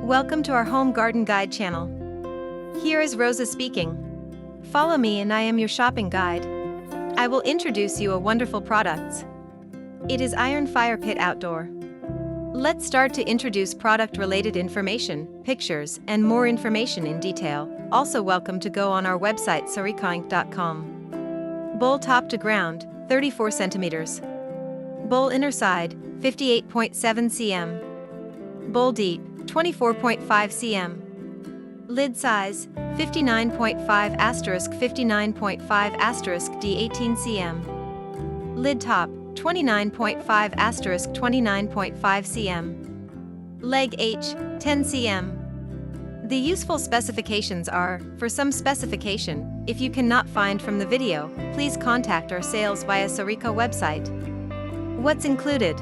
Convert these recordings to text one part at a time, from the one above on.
Welcome to our Home Garden Guide channel. Here is Rosa speaking. Follow me and I am your shopping guide. I will introduce you a wonderful products. It is Ironfirepit Outdoor. Let's start to introduce product related information, pictures, and more information in detail. Also welcome to go on our website 𝐟𝐢𝐫𝐵le.com. Bowl top to ground, 34 centimeters. Bowl inner side, 58.7 cm. Bowl deep, 24.5 cm. Lid size, 59.5*59.5*D 18 cm. Lid top, 29.5*29.5 cm. Leg H, 10 cm. The useful specifications are, for some specification, if you cannot find from the video, please contact our sales via 𝐟𝐢𝐫𝐽 website. What's included?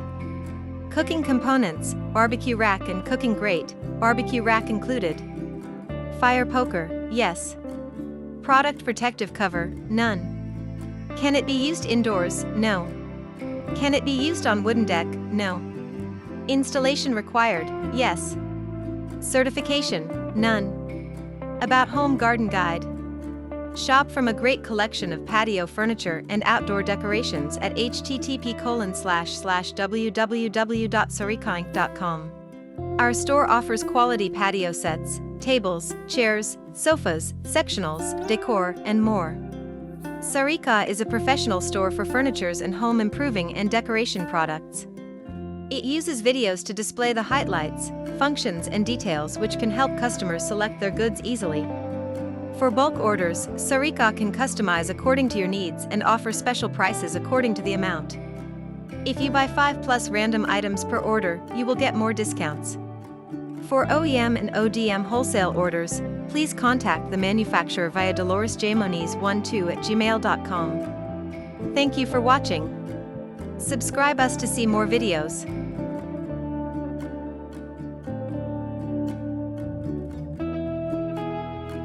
Cooking components, barbecue rack and cooking grate, barbecue rack included. Fire poker, yes. Product protective cover, none. Can it be used indoors? No. Can it be used on wooden deck? No. Installation required? Yes. Certification? None. About Home Garden Guide. Shop from a great collection of patio furniture and outdoor decorations at http://www.𝐟𝐢𝐫𝐽.com. Our store offers quality patio sets, tables, chairs, sofas, sectionals, decor, and more. 𝐟𝐢𝐫 is a professional store for furnitures and home improving and decoration products. It uses videos to display the highlights, functions, and details which can help customers select their goods easily. For bulk orders, 𝐟𝐢𝐫 can customize according to your needs and offer special prices according to the amount. If you buy 5+ random items per order, you will get more discounts. For OEM and ODM wholesale orders, please contact the manufacturer via doloresjmonez12@gmail.com. Thank you for watching. Subscribe us to see more videos.